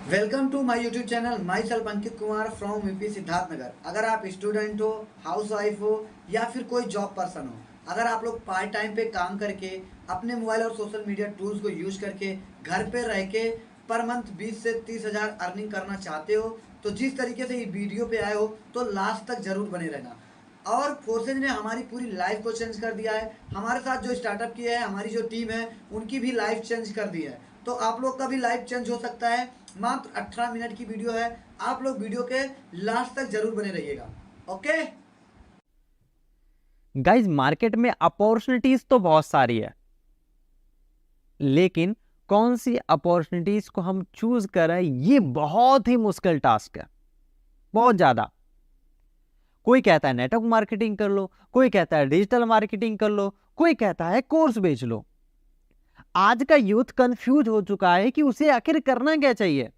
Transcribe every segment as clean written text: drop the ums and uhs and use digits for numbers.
Welcome to my YouTube channel. Myself Ankit Kumar from UP Siddharthnagar. अगर आप student हो, house wife हो या फिर कोई जॉब पर्सन हो, अगर आप लोग पार्ट टाइम पे काम करके अपने मोबाइल और सोशल मीडिया टूल्स को यूज करके घर पे रह के पर मंथ 20 से 30 हज़ार अर्निंग करना चाहते हो, तो जिस तरीके से ये वीडियो पे आए हो तो लास्ट तक जरूर बने रहना। और फोर्सेज ने हमारी पूरी लाइफ को चेंज कर दिया है। हमारे साथ जो स्टार्टअप किया है, हमारी जो टीम है, उनकी भी लाइफ चेंज कर दी है। तो आप लोग का भी लाइफ चेंज हो सकता है। मात्र 18 मिनट की वीडियो है। आप लोग वीडियो के लास्ट तक जरूर बने रहिएगा। ओके गाइज, मार्केट में अपॉर्चुनिटीज तो बहुत सारी है, लेकिन कौन सी अपॉर्चुनिटीज को हम चूज करें ये बहुत ही मुश्किल टास्क है, बहुत ज्यादा। कोई कहता है नेटवर्क मार्केटिंग कर लो, कोई कहता है डिजिटल मार्केटिंग कर लो, कोई कहता है कोर्स बेच लो। आज का यूथ कंफ्यूज हो चुका है कि उसे आखिर करना क्या चाहिए।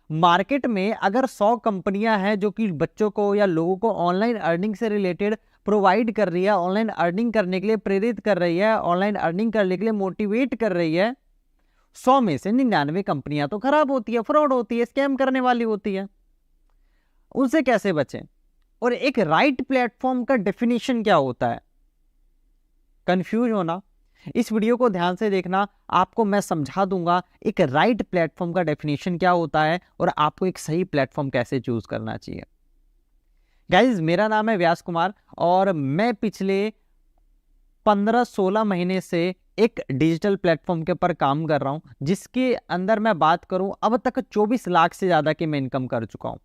मार्केट में अगर 100 कंपनियां हैं जो कि बच्चों को या लोगों को ऑनलाइन अर्निंग से रिलेटेड प्रोवाइड कर रही है, ऑनलाइन अर्निंग करने के लिए प्रेरित कर रही है, ऑनलाइन अर्निंग करने के लिए मोटिवेट कर रही है, 100 में से 99 कंपनियां तो खराब होती है, फ्रॉड होती है, स्कैम करने वाली होती है। उनसे कैसे बचें? और एक राइट प्लेटफॉर्म का डेफिनेशन क्या होता है? कंफ्यूज होना? इस वीडियो को ध्यान से देखना, आपको मैं समझा दूंगा एक राइट प्लेटफॉर्म का डेफिनेशन क्या होता है और आपको एक सही प्लेटफॉर्म कैसे चूज करना चाहिए। गाइज, मेरा नाम है व्यास कुमार और मैं पिछले 15-16 महीने से एक डिजिटल प्लेटफॉर्म के ऊपर काम कर रहा हूं, जिसके अंदर मैं बात करूं अब तक 24 लाख से ज्यादा की मैं इनकम कर चुका हूं।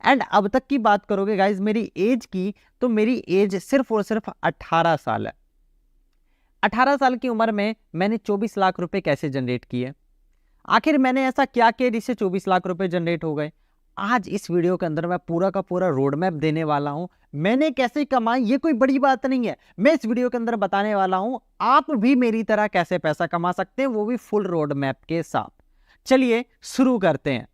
एंड अब तक की बात करोगे गाइज मेरी एज की, तो मेरी एज सिर्फ और सिर्फ 18 साल है। 18 साल की उम्र में मैंने 24 लाख रुपए कैसे जनरेट किए? आखिर मैंने ऐसा क्या किया जिससे 24 लाख रुपए जनरेट हो गए? आज इस वीडियो के अंदर मैं पूरा का पूरा रोड मैप देने वाला हूं। मैंने कैसे कमाई ये कोई बड़ी बात नहीं है, मैं इस वीडियो के अंदर बताने वाला हूं आप भी मेरी तरह कैसे पैसा कमा सकते हैं, वो भी फुल रोड मैप के साथ। चलिए शुरू करते हैं।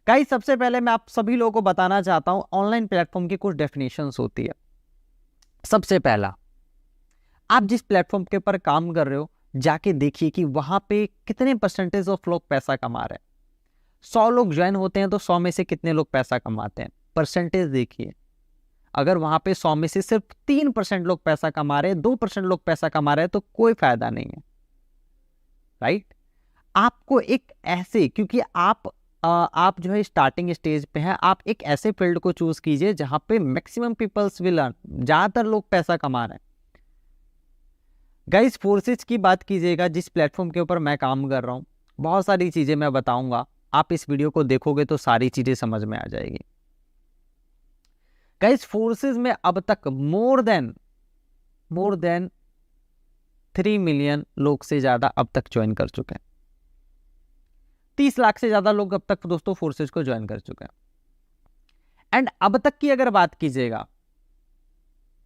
गाइस, सबसे पहले मैं आप सभी लोगों को बताना चाहता हूं ऑनलाइन प्लेटफॉर्म की कुछ डेफिनेशंस होती है। सबसे पहला, आप जिस प्लेटफॉर्म के ऊपर काम कर रहे हो जाके देखिए कि वहां पे कितने परसेंटेज ऑफ लोग पैसा कमा रहे हैं। 100 लोग ज्वाइन होते हैं तो 100 में से कितने लोग पैसा कमाते हैं? परसेंटेज देखिए। अगर वहां पे 100 में से सिर्फ 3% लोग पैसा कमा रहे हैं, 2% लोग पैसा कमा रहे हैं, तो कोई फायदा नहीं है, राइट? आपको एक ऐसे, क्योंकि आप जो है स्टार्टिंग स्टेज पे हैं, आप एक ऐसे फील्ड को चूज कीजिए जहां पे मैक्सिमम पीपल्स विल अर्न, ज्यादातर लोग पैसा कमा रहे हैं। गाइस, फोर्सेज की बात कीजिएगा, जिस प्लेटफॉर्म के ऊपर मैं काम कर रहा हूं, बहुत सारी चीजें मैं बताऊंगा, आप इस वीडियो को देखोगे तो सारी चीजें समझ में आ जाएगी। गाइस, फोर्सेज में अब तक मोर देन 3 मिलियन लोग से ज्यादा अब तक ज्वाइन कर चुके हैं। 30 लाख से ज्यादा लोग अब तक दोस्तों फोर्सेज को ज्वाइन कर चुके हैं। एंड अब तक की अगर बात कीजिएगा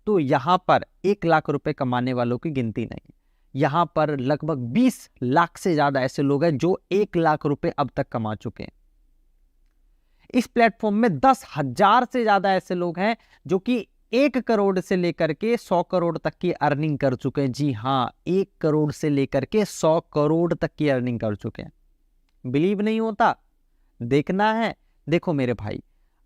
तो यहां पर 1 लाख रुपए कमाने वालों की गिनती नहीं है। यहां पर लगभग 20 लाख से ज्यादा ऐसे लोग हैं जो 1 लाख रुपए अब तक कमा चुके हैं। इस प्लेटफॉर्म में 10,000 से ज्यादा ऐसे लोग हैं जो कि 1 करोड़ से लेकर के 100 करोड़ तक की अर्निंग कर चुके हैं। जी हां, 1 करोड़ से लेकर के 100 करोड़ तक की अर्निंग कर चुके हैं। बिलीव नहीं होता? देखना है? देखो मेरे भाई,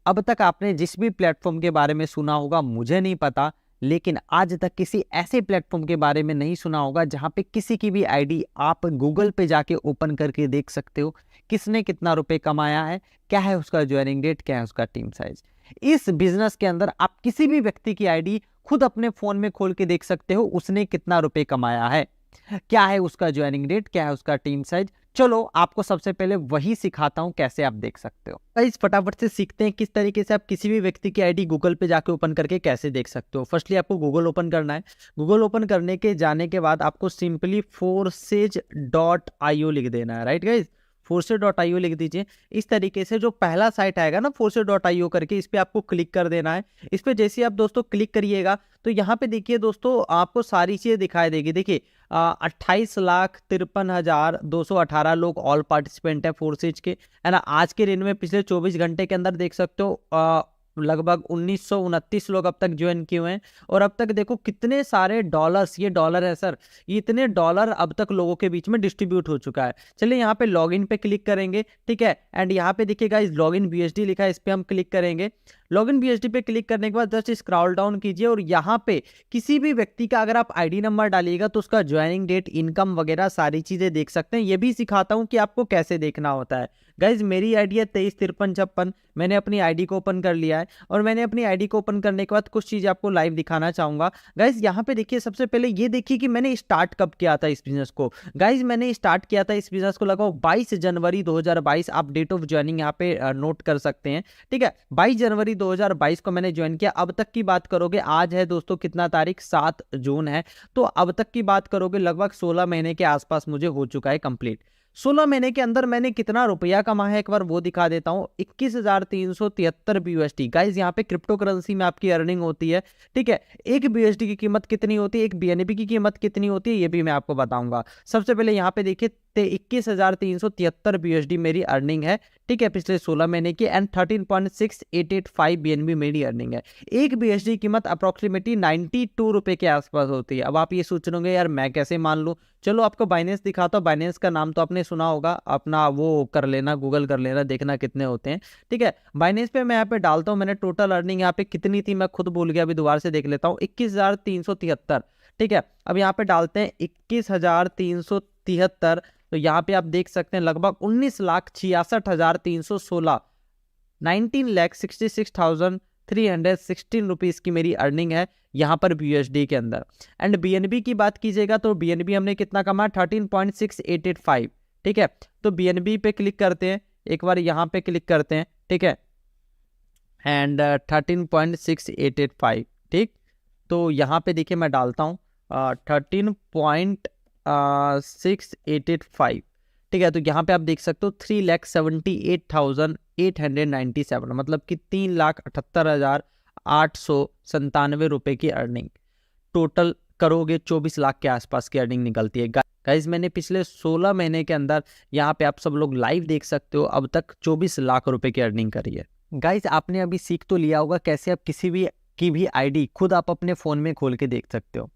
अब तक आपने जिस भी प्लेटफॉर्म के बारे में सुना होगा मुझे नहीं पता, लेकिन आज तक किसी ऐसे प्लेटफॉर्म के बारे में नहीं सुना होगा जहां पे किसी की भी आईडी आप गूगल पे जाके ओपन करके देख सकते हो किसने कितना रुपए कमाया है, क्या है उसका ज्वाइनिंग डेट, क्या है उसका टीम साइज। इस बिजनेस के अंदर आप किसी भी व्यक्ति की आईडी खुद अपने फोन में खोल के देख सकते हो, उसने कितना रुपए कमाया है, क्या है उसका ज्वाइनिंग डेट, क्या है उसका टीम साइज। चलो आपको सबसे पहले वही सिखाता हूं कैसे आप देख सकते हो। गाइस, फटाफट से सीखते हैं किस तरीके से आप किसी भी व्यक्ति की आईडी गूगल पे जाके ओपन करके कैसे देख सकते हो। फर्स्टली आपको गूगल ओपन करना है। गूगल ओपन करने के जाने के बाद आपको सिंपली forces.io लिख देना है, राइट गाइस? forces.io लिख दीजिए। इस तरीके से जो पहला साइट आएगा ना forces.io करके, इस पे आपको क्लिक कर देना है। इस पे जैसे आप दोस्तों क्लिक करिएगा तो यहाँ पे देखिए दोस्तों आपको सारी चीजें दिखाई देगी। देखिए 28,53,218 लोग ऑल पार्टिसिपेंट है फोर्सेज के, है ना। आज के दिन में पिछले 24 घंटे के अंदर देख सकते हो लगभग 1929 लोग अब तक ज्वाइन किए हुए हैं। और अब तक देखो कितने सारे डॉलर्स, ये डॉलर है सर, ये इतने डॉलर अब तक लोगों के बीच में डिस्ट्रीब्यूट हो चुका है। चलिए यहाँ पे लॉगिन पे क्लिक करेंगे, ठीक है। एंड यहाँ पे देखिएगा इस लॉगिन BSD लिखा है, इस पे हम क्लिक करेंगे। लॉगिन BSD पे क्लिक करने के बाद जस्ट स्क्रॉल डाउन कीजिए और यहाँ पे किसी भी व्यक्ति का अगर आप ID नंबर डालिएगा तो उसका ज्वाइनिंग डेट, इनकम वगैरह सारी चीजें देख सकते हैं। ये भी सिखाता हूँ कि आपको कैसे देखना होता है। गाइज मेरी आईडी है 235356, मैंने अपनी आईडी को ओपन कर लिया है। और मैंने अपनी आईडी को ओपन करने के बाद कुछ चीजें आपको लाइव दिखाना चाहूंगा। गाइज यहाँ पे देखिए, सबसे पहले ये देखिए कि मैंने स्टार्ट कब किया था इस बिजनेस को। गाइज मैंने स्टार्ट किया था इस बिजनेस को लगभग 22 जनवरी 2022। आप डेट ऑफ ज्वाइनिंग यहाँ पे नोट कर सकते हैं, ठीक है। 22 जनवरी 2022 को मैंने ज्वाइन किया। अब तक की बात करोगे, आज है दोस्तों कितना तारीख, 7 जून है, तो अब तक की बात करोगे लगभग 16 महीने के आसपास मुझे हो चुका है कंप्लीट। 16 महीने के अंदर मैंने कितना रुपया कमा है एक बार वो दिखा देता हूं। 21,373 BUSD। गाइज यहाँ पे क्रिप्टो करेंसी में आपकी अर्निंग होती है, ठीक है। एक BUSD की कीमत कितनी होती है, एक BNB की कीमत कितनी होती है, ये भी मैं आपको बताऊंगा। सबसे पहले यहाँ पे देखिए 21,373 BUSD मेरी अर्निंग है, ठीक है, पिछले 16 महीने की। एंड 13.6885 BNB मेरी अर्निंग है। एक BUSD की कीमत अप्रोक्सीमेटली 92 रुपए के आसपास होती है। अब आप ये सोच रहे होंगे यार मैं कैसे मान लूं, चलो आपको बाइनेंस दिखाता हूं। बाइनेंस का नाम तो आपने सुना होगा, अपना वो कर लेना, गूगल कर लेना, देखना कितने होते हैं, ठीक है। बाइनेंस पे मैं यहाँ पे डालता हूँ, मैंने टोटल अर्निंग यहाँ पे कितनी थी मैं खुद भूल गया, अभी दोबारा से देख लेता हूँ। 21,373, ठीक है। अब यहाँ पे डालते हैं 21,373, तो यहाँ पे आप देख सकते हैं लगभग 19,66,316, 19,66,316 रुपीज की मेरी अर्निंग है यहाँ पर BUSD के अंदर। एंड BNB की बात कीजिएगा तो BNB हमने कितना कमा, 13.6885, ठीक है। तो BNB पे क्लिक करते हैं, एक बार यहाँ पे क्लिक करते हैं, ठीक है। एंड 13.6885, ठीक। तो यहाँ पे देखिए मैं डालता हूँ 13.685, ठीक है। तो यहाँ पे आप देख सकते हो 3,78,897, मतलब कि 3,78,897 रुपए की अर्निंग टोटल करोगे 24 लाख के आसपास की अर्निंग निकलती है। गाइज मैंने पिछले 16 महीने के अंदर, यहाँ पे आप सब लोग लाइव देख सकते हो, अब तक 24 लाख रुपए की अर्निंग करी है। गाइज आपने अभी सीख तो लिया होगा कैसे आप किसी भी की भी आईडी खुद आप अपने फोन में खोल के देख सकते हो।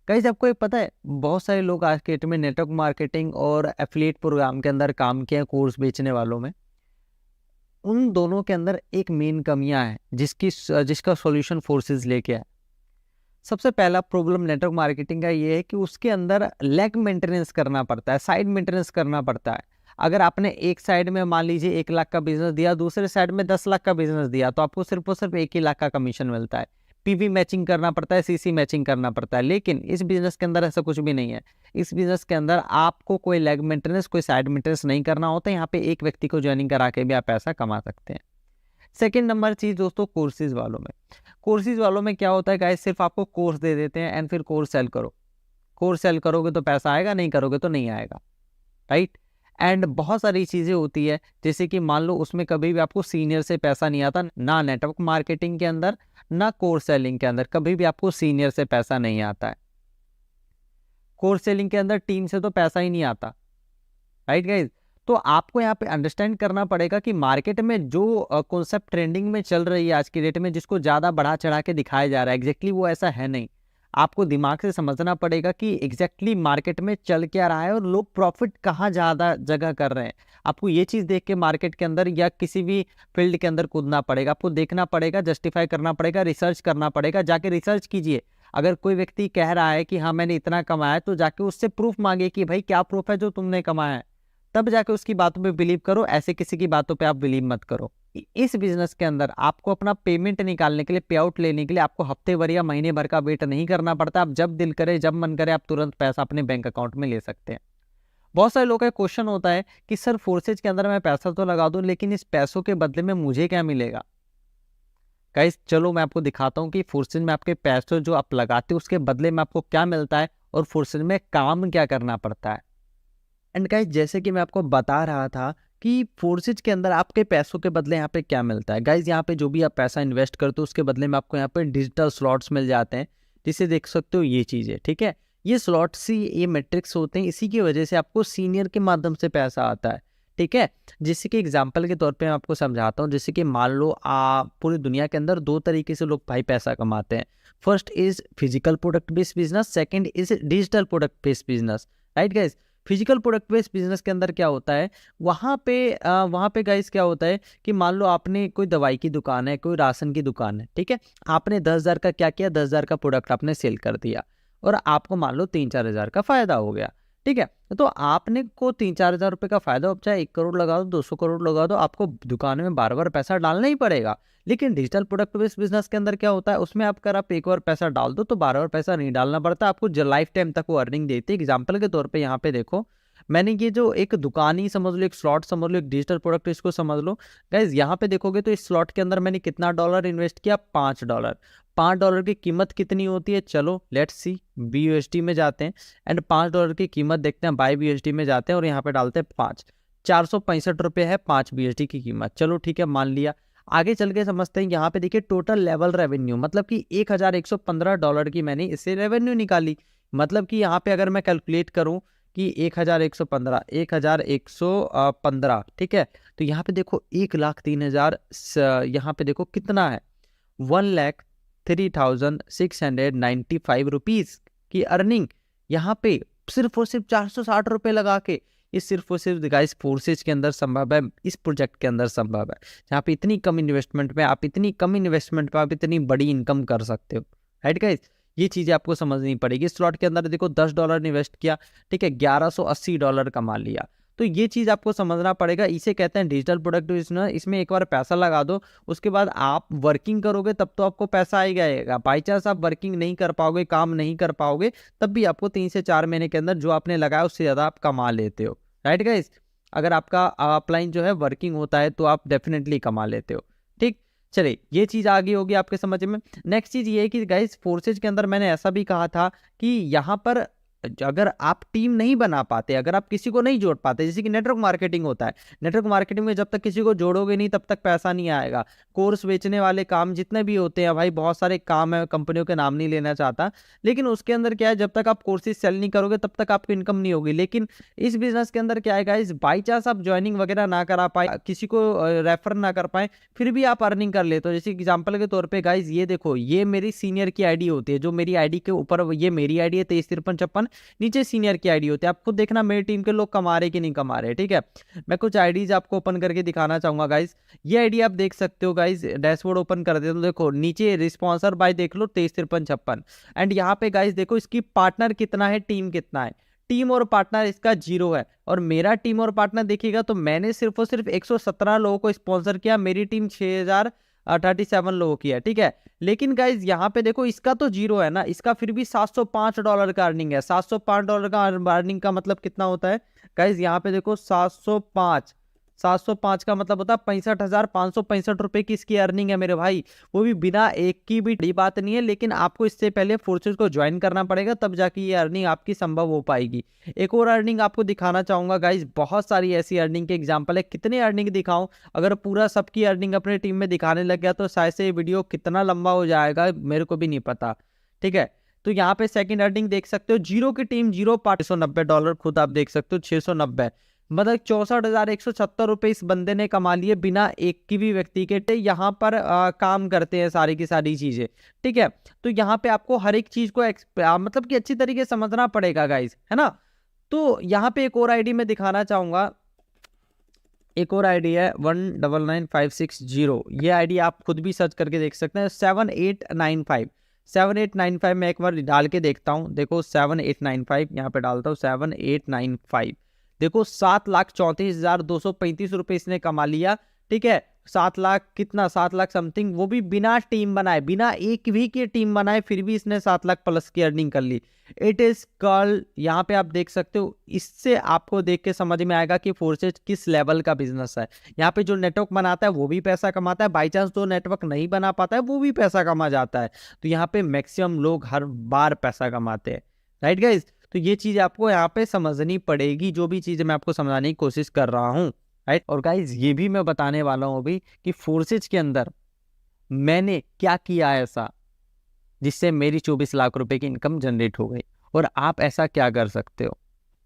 गाइस आपको एक पता है, बहुत सारे लोग आज के डेट में नेटवर्क मार्केटिंग और एफिलिएट प्रोग्राम के अंदर काम किए हैं, कोर्स बेचने वालों में। उन दोनों के अंदर एक मेन कमियां है जिसका सॉल्यूशन फोर्सेस लेके आए। सबसे पहला प्रॉब्लम नेटवर्क मार्केटिंग का ये है कि उसके अंदर लेग मेंटेनेंस करना पड़ता है, साइड मेंटेनेंस करना पड़ता है। अगर आपने एक साइड में मान लीजिए 1 लाख का बिजनेस दिया, दूसरे साइड में 10 लाख का बिजनेस दिया, तो आपको सिर्फ और सिर्फ 1 ही लाख का कमीशन मिलता है। PV मैचिंग करना पड़ता है, CC मैचिंग करना पड़ता है। लेकिन इस बिजनेस के अंदर ऐसा कुछ भी नहीं है। इस बिजनेस के अंदर आपको कोई लेग मेंटेनेंस, कोई साइड मेंटेनेंस नहीं करना होता है। यहाँ पे एक व्यक्ति को ज्वाइनिंग करा के भी आप पैसा कमा सकते हैं। सेकेंड नंबर चीज दोस्तों, कोर्सेज वालों में। कोर्सेज वालों में क्या होता है गाइस, सिर्फ आपको कोर्स दे देते हैं एंड फिर कोर्स सेल करो। कोर्स सेल करोगे तो पैसा आएगा, नहीं करोगे तो नहीं आएगा, राइट। एंड बहुत सारी चीजें होती है, जैसे कि मान लो उसमें कभी भी आपको सीनियर से पैसा नहीं आता, ना नेटवर्क मार्केटिंग के अंदर ना कोर्स सेलिंग के अंदर कभी भी आपको सीनियर से पैसा नहीं आता है। कोर्स सेलिंग के अंदर टीम से तो पैसा ही नहीं आता, राइट गाइज। तो आपको यहाँ पे अंडरस्टैंड करना पड़ेगा कि मार्केट में जो कॉन्सेप्ट ट्रेंडिंग में चल रही है आज की डेट में, जिसको ज्यादा बढ़ा चढ़ा के दिखाया जा रहा है, एग्जैक्टली वो ऐसा है नहीं। आपको दिमाग से समझना पड़ेगा कि एग्जैक्टली मार्केट में चल क्या रहा है और लोग प्रॉफिट कहाँ ज्यादा जगह कर रहे हैं। आपको ये चीज देख के मार्केट के अंदर या किसी भी फील्ड के अंदर कूदना पड़ेगा। आपको देखना पड़ेगा, जस्टिफाई करना पड़ेगा, रिसर्च करना पड़ेगा। जाके रिसर्च कीजिए। अगर कोई व्यक्ति कह रहा है कि हाँ मैंने इतना कमाया, तो जाके उससे प्रूफ मांगे कि भाई क्या प्रूफ है जो तुमने कमाया है, तब जाके उसकी बातों पे बिलीव करो। ऐसे किसी की बातों पे आप बिलीव मत करो। इस बिजनेस के अंदर आपको अपना पेमेंट निकालने के लिए, पे आउट लेने के लिए आपको हफ्ते भर या महीने भर का वेट नहीं करना पड़ता। आप जब दिल करे, जब मन करे, आप तुरंत पैसा अपने बैंक अकाउंट में ले सकते हैं। बहुत सारे लोगों का क्वेश्चन होता है कि सर फोर्सेज के अंदर मैं पैसा तो लगा दूं, लेकिन इस पैसों के बदले में मुझे क्या मिलेगा। गाइस चलो मैं आपको दिखाता हूँ कि फोर्सेज में आपके पैसे जो आप लगाते हो उसके बदले में आपको क्या मिलता है और फोर्सेज में काम क्या करना पड़ता है। एंड गाइस जैसे कि मैं आपको बता रहा था कि फोर्सेज के अंदर आपके पैसों के बदले यहाँ पे क्या मिलता है। गाइस यहाँ पे जो भी आप पैसा इन्वेस्ट करते हो उसके बदले में आपको यहाँ पे डिजिटल स्लॉट्स मिल जाते हैं, जिसे देख सकते हो ये चीज़ें, ठीक है। ये स्लॉट्स ही ये मैट्रिक्स होते हैं, इसी की वजह से आपको सीनियर के माध्यम से पैसा आता है, ठीक है। जैसे कि एग्जाम्पल के तौर पे मैं आपको समझाता हूँ। जैसे कि मान लो पूरी दुनिया के अंदर दो तरीके से लोग भाई पैसा कमाते हैं। First is physical product based business, second is digital product based business, right guys. Physical product based business के अंदर क्या होता है, वहाँ पे गाइस क्या होता है कि मान लो आपने कोई दवाई की दुकान है, कोई राशन की दुकान है, ठीक है। आपने 10,000 का क्या किया, 10,000 का प्रोडक्ट आपने सेल कर दिया और आपको मान लो 3-4 हज़ार का फायदा हो गया, ठीक है। तो आपने को 3-4 हज़ार रुपए का फायदा हो, चाहे 1 करोड़ लगा दो, 200 करोड़ लगा दो, आपको दुकान में बार बार पैसा डालना ही पड़ेगा। लेकिन डिजिटल प्रोडक्ट बेस्ड बिजनेस के अंदर क्या होता है, उसमें आप अगर आप एक बार पैसा डाल दो तो बार बार पैसा नहीं डालना पड़ता, आपको लाइफ टाइम तक वो अर्निंग देती है। एग्जाम्पल के तौर पे यहाँ पे देखो, मैंने ये जो एक दुकान ही समझ लो, एक स्लॉट समझ लो, एक डिजिटल प्रोडक्ट इसको समझ लो गाइज। यहाँ पे देखोगे तो इस स्लॉट के अंदर मैंने कितना डॉलर इन्वेस्ट किया, $5। $5 की कीमत कितनी होती है, चलो लेट्स सी, BUSD में जाते हैं एंड $5 की कीमत देखते हैं, बाय BUSD में जाते हैं और यहाँ पे डालते हैं 5, 465 रुपये है 5 BUSD की कीमत। चलो ठीक है, मान लिया। आगे चल के समझते हैं। यहाँ पे देखिए टोटल लेवल रेवेन्यू, मतलब कि $1,115 की मैंने इससे रेवेन्यू निकाली। मतलब कि यहाँ पे अगर मैं कैलकुलेट करूँ कि 1,115, ठीक है। तो यहाँ पे देखो 1,03,000, यहाँ पे देखो कितना है, 1,03,695 रुपीज की अर्निंग यहाँ पे सिर्फ और सिर्फ 460 रुपए लगा के। ये सिर्फ और सिर्फ गाइस फोर्सेज के अंदर संभव है, इस प्रोजेक्ट के अंदर संभव है, जहाँ पे इतनी कम इन्वेस्टमेंट में आप इतनी बड़ी इनकम कर सकते हो, राइट गाइस। ये चीजें आपको समझनी पड़ेगी। स्लॉट के अंदर देखो $10 इन्वेस्ट किया, ठीक है, $1,180 कमा लिया। तो ये चीज आपको समझना पड़ेगा। इसे कहते हैं डिजिटल प्रोडक्ट बिजनेस। इसमें एक बार पैसा लगा दो, उसके बाद आप वर्किंग करोगे तब तो आपको पैसा आएगा। बाई चांस आप वर्किंग नहीं कर पाओगे, काम नहीं कर पाओगे, तब भी आपको 3 से 4 महीने के अंदर जो आपने लगाया उससे ज्यादा आप कमा लेते हो, राइट गाइस। अगर आपका अपलाइन जो है वर्किंग होता है तो आप डेफिनेटली कमा लेते हो, ठीक। चलिए, ये चीज आगे होगी आपके समझ में। नेक्स्ट चीज ये है कि गाइस फोर्सेज के अंदर मैंने ऐसा भी कहा था कि यहाँ पर अगर आप टीम नहीं बना पाते, अगर आप किसी को नहीं जोड़ पाते, जैसे कि नेटवर्क मार्केटिंग होता है, नेटवर्क मार्केटिंग में जब तक किसी को जोड़ोगे नहीं तब तक पैसा नहीं आएगा। कोर्स बेचने वाले काम जितने भी होते हैं भाई, बहुत सारे काम है, कंपनियों के नाम नहीं लेना चाहता, लेकिन उसके अंदर क्या है, जब तक आप कोर्सेज सेल नहीं करोगे तब तक आपको इनकम नहीं होगी। लेकिन इस बिजनेस के अंदर क्या है गाइस, बाई चांस आप ज्वाइनिंग वगैरह ना करा पाए, किसी को रेफर ना कर पाए, फिर भी आप अर्निंग कर लेते हो। जैसे एग्जाम्पल के तौर पर गाइस ये देखो, ये मेरी सीनियर की आईडी होती है, जो मेरी आईडी के ऊपर, ये मेरी आईडी है 235356, नीचे सीनियर की आईडी होती है। आप खुद देखना मेरी टीम के लोग कमा रहे कि नहीं कमा रहे, ठीक है। मैं कुछ आईडीज आपको ओपन करके दिखाना चाहूंगा गाइस। ये आईडी आप देख सकते हो गाइस, डैशबोर्ड ओपन कर दे तो देखो नीचे रिस्पॉन्सर बाय देख लो 235356 एंड यहाँ पे गाइस देखो इसकी पार्टनर कितना है, टीम कितना है। टीम और पार्टनर इसका 0 है और मेरा टीम और पार्टनर देखिएगा तो मैंने सिर्फ और सिर्फ 117 लोगों को स्पॉन्सर किया, मेरी टीम 6,037 लोगों की है, ठीक है। लेकिन गाइज यहाँ पे देखो इसका तो 0 है ना, इसका फिर भी $705 का अर्निंग है। $705 का अर्निंग का मतलब कितना होता है गाइज, यहाँ पे देखो 705 का मतलब होता है 65,565 रुपए की इसकी अर्निंग है मेरे भाई। वो भी बिना एक की भी बड़ी बात नहीं है, लेकिन आपको इससे पहले फोर्सेज को ज्वाइन करना पड़ेगा, तब जाके ये अर्निंग आपकी संभव हो पाएगी। एक और अर्निंग आपको दिखाना चाहूंगा गाइज, बहुत सारी ऐसी अर्निंग के एग्जाम्पल है। कितने अर्निंग दिखाऊं, अगर पूरा सबकी अर्निंग अपने टीम में दिखाने लग गया तो शायद से ये वीडियो कितना लंबा हो जाएगा मेरे को भी नहीं पता, ठीक है। तो यहाँ पे सेकंड अर्निंग देख सकते हो, 0 की टीम 0 पार्ट $690, खुद आप देख सकते हो 690, मतलब 64,176 रुपए इस बंदे ने कमा लिए बिना एक की भी व्यक्ति के। यहाँ पर काम करते हैं सारी की सारी चीजें, ठीक है। तो यहाँ पे आपको हर एक चीज को मतलब कि अच्छी तरीके से समझना पड़ेगा गाइस, है ना। तो यहाँ पे एक और आईडी में दिखाना चाहूंगा, एक और आईडी है 199560। ये आईडी आप खुद भी सर्च करके देख सकते हैं। 7895 में एक बार डाल के देखता हूँ। देखो 7895 यहाँ पे डालता हूँ 7895, देखो 7,34,235 रुपए इसने कमा लिया, ठीक है। 7 लाख कितना, 7 लाख समथिंग, वो भी बिना टीम बनाए, बिना एक भी की टीम बनाए, फिर भी इसने 7 लाख प्लस की अर्निंग कर ली। इट इज कॉल्ड, यहाँ पे आप देख सकते हो, इससे आपको देख के समझ में आएगा कि फोर्सेज किस लेवल का बिजनेस है। यहाँ पे जो नेटवर्क बनाता है वो भी पैसा कमाता है, बाई चांस जो नेटवर्क नहीं बना पाता है वो भी पैसा कमा जाता है। तो यहाँ पे मैक्सिमम लोग हर बार पैसा कमाते हैं, राइट गाइज। तो ये चीज आपको यहाँ पे समझनी पड़ेगी, जो भी चीज मैं आपको समझाने की कोशिश कर रहा हूँ, राइट। और गाइज ये भी मैं बताने वाला हूँ अभी कि फोर्सेज के अंदर मैंने क्या किया ऐसा जिससे मेरी 24 लाख रुपए की इनकम जनरेट हो गई, और आप ऐसा क्या कर सकते हो।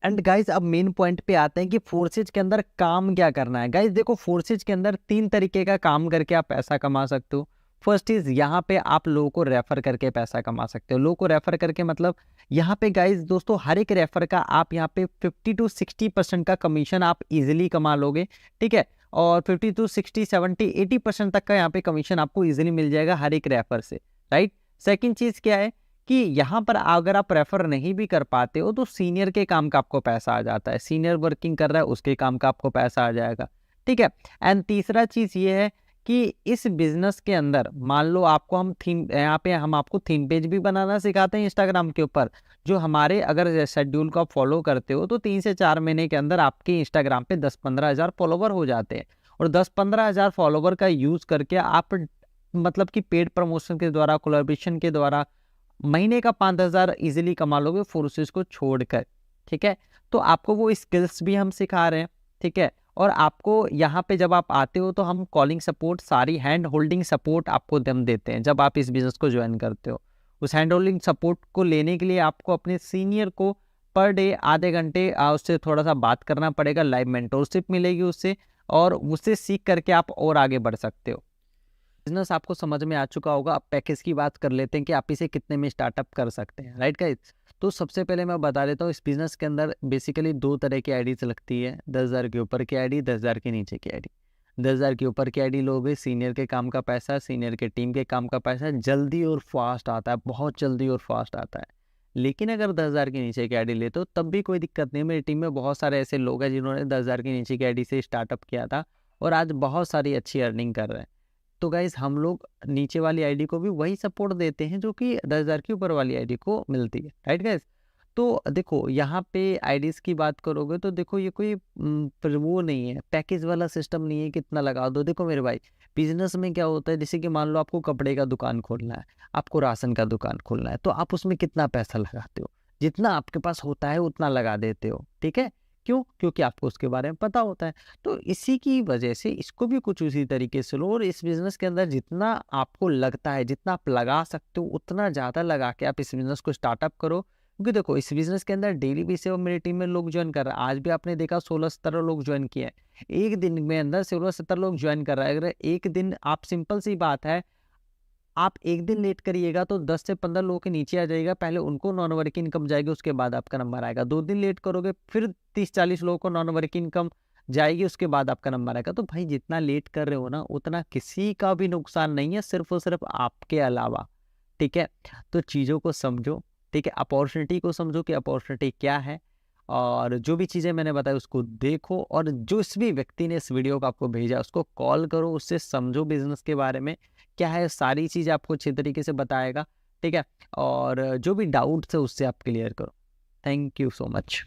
एंड गाइज अब मेन पॉइंट पे आते हैं कि फोर्सेज के अंदर काम क्या करना है। गाइज देखो, फोर्सेज के अंदर 3 तरीके का काम करके आप पैसा कमा सकते हो। फर्स्ट इज यहाँ पे आप लोगों को रेफर करके पैसा कमा सकते हो। लोगों को रेफर करके मतलब यहाँ पे गाइज दोस्तों हर एक रेफर का आप यहाँ पे 50 to 60% का कमीशन आप इजिली कमा लोगे, ठीक है। और 50 to 60, 70, 80% तक का यहाँ पे कमीशन आपको इजिली मिल जाएगा हर एक रेफर से, राइट। सेकेंड चीज क्या है कि यहाँ पर अगर आप रेफर नहीं भी कर पाते हो तो सीनियर के काम का आपको पैसा आ जाता है। सीनियर वर्किंग कर रहा है उसके काम का आपको पैसा आ जाएगा, ठीक है। एंड तीसरा चीज ये है कि इस बिजनेस के अंदर मान लो आपको हम थीम, यहाँ पे हम आपको थीम पेज भी बनाना सिखाते हैं इंस्टाग्राम के ऊपर, जो हमारे अगर शेड्यूल को आप फॉलो करते हो तो 3 से 4 महीने के अंदर आपके इंस्टाग्राम पे 10-15 हज़ार फॉलोवर हो जाते हैं। और 10-15 हज़ार फॉलोवर का यूज करके आप मतलब कि पेड प्रमोशन के द्वारा, कोलैबोरेशन के द्वारा महीने का 5,000 इजीली कमा लोगे फोर्सेस को छोड़कर, ठीक है। तो आपको वो स्किल्स भी हम सिखा रहे हैं, ठीक है। और आपको यहाँ पे जब आप आते हो तो हम कॉलिंग सपोर्ट, सारी हैंड होल्डिंग सपोर्ट आपको हम देते हैं जब आप इस बिजनेस को ज्वाइन करते हो। उस हैंड होल्डिंग सपोर्ट को लेने के लिए आपको अपने सीनियर को पर डे आधे घंटे उससे थोड़ा सा बात करना पड़ेगा, लाइव मेंटोरशिप मिलेगी उससे, और उससे सीख करके आप और आगे बढ़ सकते हो। बिजनेस आपको समझ में आ चुका होगा। अब पैकेज की बात कर लेते हैं कि आप इसे कितने में स्टार्टअप कर सकते हैं, राइट गाइस। तो सबसे पहले मैं बता देता हूँ, इस बिजनेस के अंदर बेसिकली 2 तरह की आईडीज लगती है, 10,000 के ऊपर की आईडी, 10,000 के नीचे की आईडी। 10,000 के ऊपर की आईडी लोगे, सीनियर के काम का पैसा, सीनियर के टीम के काम का पैसा जल्दी और फास्ट आता है, बहुत जल्दी और फास्ट आता है। लेकिन अगर 10,000 के नीचे की आईडी लेते हो तब भी कोई दिक्कत नहीं। मेरी टीम में बहुत सारे ऐसे लोग हैं जिन्होंने 10,000 के नीचे की आईडी से स्टार्टअप किया था और आज बहुत सारी अच्छी अर्निंग कर रहे हैं। तो गाइज हम लोग नीचे वाली आईडी को भी वही सपोर्ट देते हैं जो कि 10,000 के ऊपर वाली आईडी को मिलती है, राइट गाइज। तो देखो यहाँ पे आईडीज की बात करोगे तो देखो ये कोई पर वो नहीं है, पैकेज वाला सिस्टम नहीं है कितना लगा दो। देखो मेरे भाई, बिजनेस में क्या होता है, जैसे कि मान लो आपको कपड़े का दुकान खोलना है, आपको राशन का दुकान खोलना है, तो आप उसमें कितना पैसा लगाते हो, जितना आपके पास होता है उतना लगा देते हो, ठीक है। क्यों? क्योंकि आपको उसके बारे में पता होता है। तो इसी की वजह से इसको भी कुछ उसी तरीके से लो, और इस बिजनेस के अंदर जितना आपको लगता है, जितना आप लगा सकते हो उतना ज़्यादा लगा के आप इस बिजनेस को स्टार्टअप करो। क्योंकि देखो इस बिजनेस के अंदर डेली बेसिस पे मेरी टीम में लोग ज्वाइन कर रहे हैं। आज भी आपने देखा 16-17 लोग ज्वाइन किए हैं। एक दिन में अंदर 16-17 लोग ज्वाइन कर रहा है। अगर एक दिन आप, सिंपल सी बात है, आप एक दिन लेट करिएगा तो 10 से 15 लोगों के नीचे आ जाएगा, पहले उनको नॉन वर्किंग इनकम जाएगी, उसके बाद आपका नंबर आएगा। 2 दिन लेट करोगे फिर 30-40 लोगों को नॉन वर्किंग इनकम जाएगी, उसके बाद आपका नंबर आएगा। तो भाई जितना लेट कर रहे हो ना उतना किसी का भी नुकसान नहीं है, सिर्फ और सिर्फ आपके अलावा, ठीक है। तो चीज़ों को समझो, ठीक है, अपॉर्चुनिटी को समझो कि अपॉर्चुनिटी क्या है, और जो भी चीज़ें मैंने बताई उसको देखो, और जिस भी व्यक्ति ने इस वीडियो को आपको भेजा उसको कॉल करो, उससे समझो बिजनेस के बारे में क्या है, सारी चीज़ आपको अच्छी तरीके से बताएगा, ठीक है। और जो भी डाउट्स है उससे आप क्लियर करो। Thank you so much.